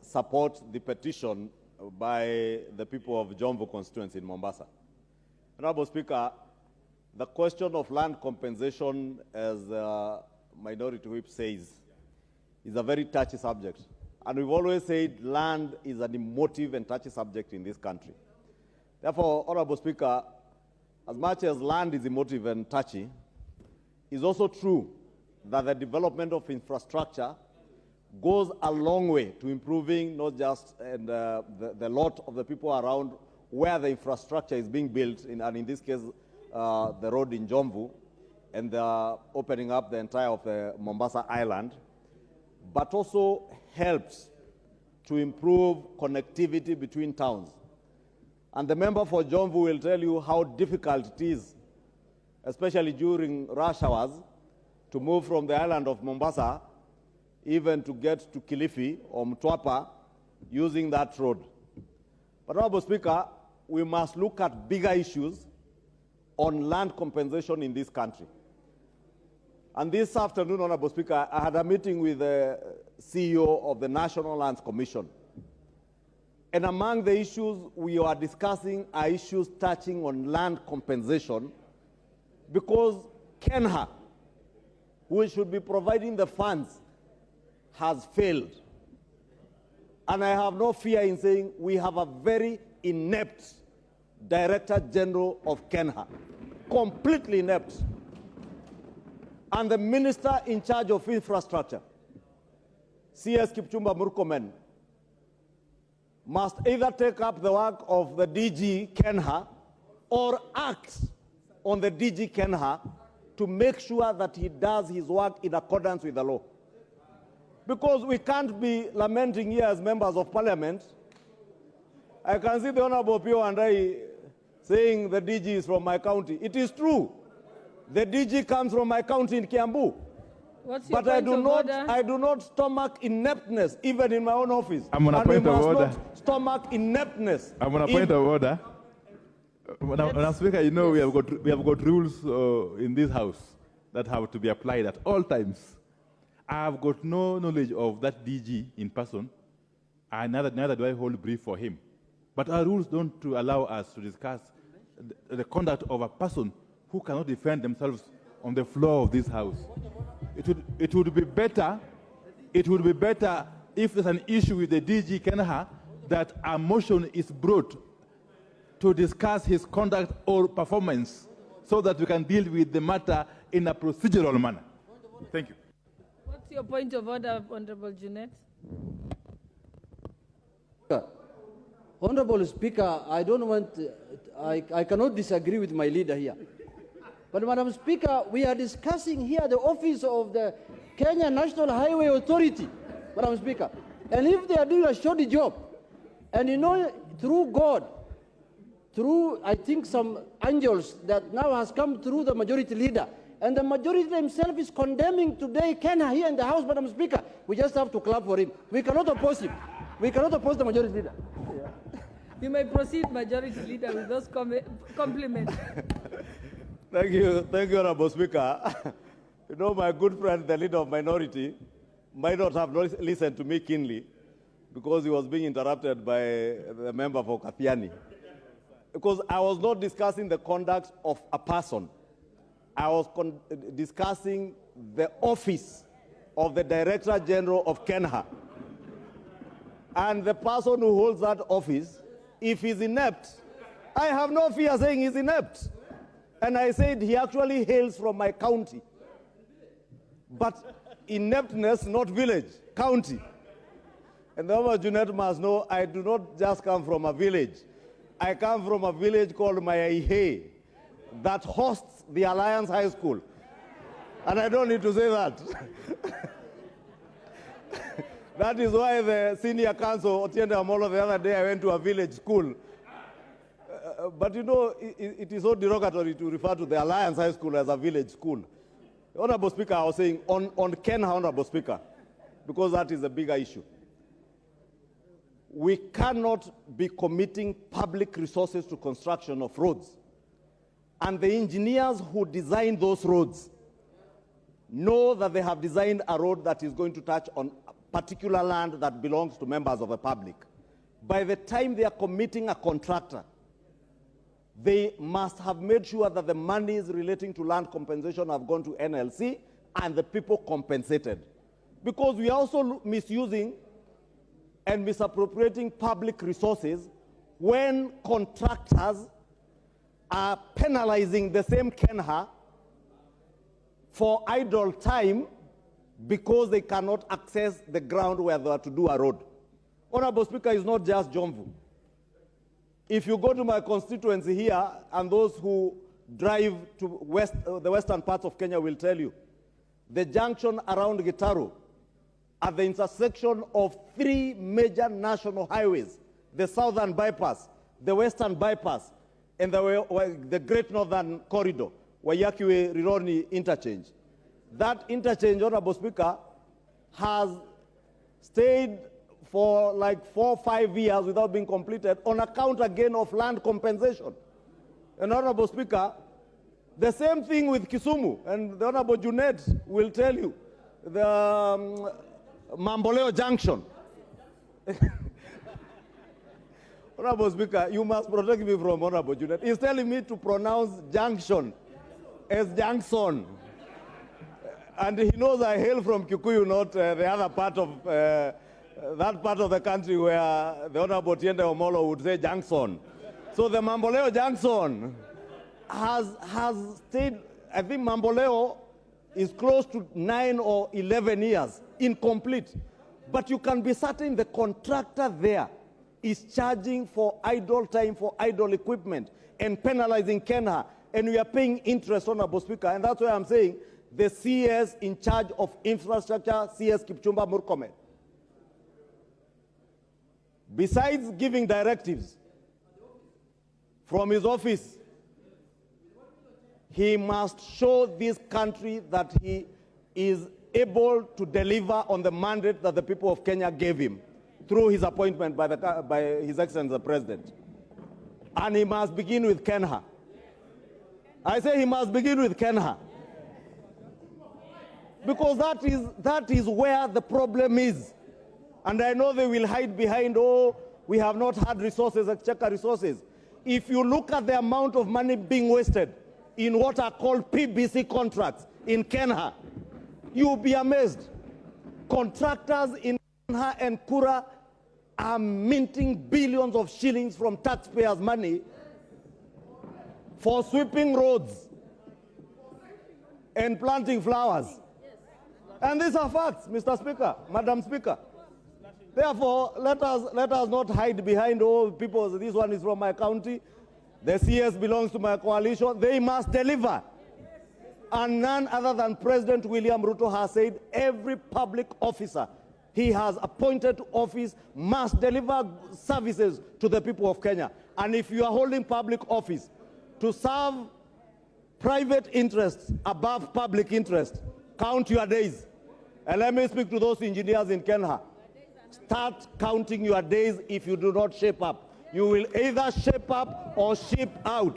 support the petition by the people of Jomvu constituency in Mombasa. Honorable Speaker, the question of land compensation, as Minority Whip says, is a very touchy subject. And we've always said land is an emotive and touchy subject in this country. Therefore, Honorable Speaker, as much as land is emotive and touchy, it's also true that the development of infrastructure goes a long way to improving not just the lot of the people around where the infrastructure is being built, and in this case, the road in Jomvu, and opening up the entire of the Mombasa Island, but also helps to improve connectivity between towns. And the member for Jomvu will tell you how difficult it is, especially during rush hours, to move from the island of Mombasa even to get to Kilifi or Mtwapa using that road. But, Honorable Speaker, we must look at bigger issues on land compensation in this country. And this afternoon, Honorable Speaker, I had a meeting with the CEO of the National Lands Commission. And among the issues we are discussing are issues touching on land compensation, because KeNHA, who should be providing the funds, has failed. And I have no fear in saying we have a very inept Director General of KeNHA, completely inept. And the Minister in charge of infrastructure, CS Kipchumba Murkomen, must either take up the work of the DG KeNHA or act on the DG KeNHA to make sure that he does his work in accordance with the law. Because we can't be lamenting here as members of parliament. I can see the Honorable Pio and I saying the DG is from my county. It is true. The DG comes from my county in Kiambu. What's your But I point do not stomach ineptness, even in my own office. I'm on a point of order. Not stomach ineptness. I'm on a point of order. Madam Speaker, you know, yes, we have got rules in this house that have to be applied at all times. I have got no knowledge of that DG in person, and neither do I hold brief for him. But our rules don't allow us to discuss the conduct of a person who cannot defend themselves on the floor of this house. It would be better if there's an issue with the DG KeNHA that a motion is brought to discuss his conduct or performance so that we can deal with the matter in a procedural manner. Thank you. What's your point of order, Honorable Junet? Honorable Speaker, I cannot disagree with my leader here. But, Madam Speaker, we are discussing here the office of the Kenya National Highway Authority, Madam Speaker. And if they are doing a shoddy job, and you know, through God, through, I think, some angels that now has come through the majority leader, and the majority himself is condemning today KeNHA here in the House, Madam Speaker, we just have to clap for him. We cannot oppose him. We cannot oppose the majority leader. Yeah. You may proceed, Majority Leader, with those compliments. Thank you, Honorable Speaker. You know, my good friend, the leader of minority, might not have listened to me keenly because he was being interrupted by the member for Kathiani. Because I was not discussing the conduct of a person. I was discussing the office of the Director General of KeNHA. And the person who holds that office, if he's inept, I have no fear saying he's inept. And I said he actually hails from my county. But ineptness, not village, county. And the Honorable Junet must know I do not just come from a village. I come from a village called Mayaihe that hosts the Alliance High School. And I don't need to say that. That is why the senior counsel, Otiende Amolo, the other day I went to a village school. But you know, it is so derogatory to refer to the Alliance High School as a village school. Honorable Speaker, I was saying on KeNHA, Honorable Speaker, because that is a bigger issue. We cannot be committing public resources to construction of roads. And the engineers who designed those roads know that they have designed a road that is going to touch on particular land that belongs to members of the public, by the time they are committing a contractor, they must have made sure that the monies relating to land compensation have gone to NLC and the people compensated. Because we are also misusing and misappropriating public resources when contractors are penalizing the same KeNHA for idle time because they cannot access the ground where they are to do a road. Honorable Speaker, is not just Jomvu. If you go to my constituency here, and those who drive to the western parts of Kenya will tell you, the junction around Gitaru, at the intersection of 3 major national highways, the southern bypass, the western bypass, and the Great Northern Corridor, Wayakiwe Rironi interchange. That interchange, Honorable Speaker, has stayed for like 4 or 5 years without being completed on account again of land compensation. And Honorable Speaker, the same thing with Kisumu, and the Honorable Junet will tell you, the Mamboleo Junction. Honorable Speaker, you must protect me from Honorable Junet. He's telling me to pronounce junction as Junction. And he knows I hail from Kikuyu, not the other part of that part of the country where the Honorable Tiende Omolo would say Junction. So the Mamboleo Junction has stayed, I think Mamboleo is close to 9 or 11 years, incomplete. But you can be certain the contractor there is charging for idle time, for idle equipment, and penalizing KeNHA. And we are paying interest, Honorable Speaker. And that's why I'm saying the CS in charge of infrastructure, CS Kipchumba Murkomen, besides giving directives from his office, he must show this country that he is able to deliver on the mandate that the people of Kenya gave him through his appointment by His Excellency the President. And he must begin with KeNHA. I say he must begin with KeNHA. Because that is where the problem is. And I know they will hide behind, oh, we have not had resources, exchequer resources. If you look at the amount of money being wasted in what are called PBC contracts in KeNHA, you'll be amazed. Contractors in KeNHA and Kura are minting billions of shillings from taxpayers' money for sweeping roads and planting flowers. And these are facts, Mr. Speaker, Madam Speaker. Therefore, let us not hide behind, oh, people, this one is from my county, the CS belongs to my coalition. They must deliver. And none other than President William Ruto has said every public officer he has appointed to office must deliver services to the people of Kenya. And if you are holding public office to serve private interests above public interest, count your days. And let me speak to those engineers in KeNHA. Start counting your days if you do not shape up. You will either shape up or ship out.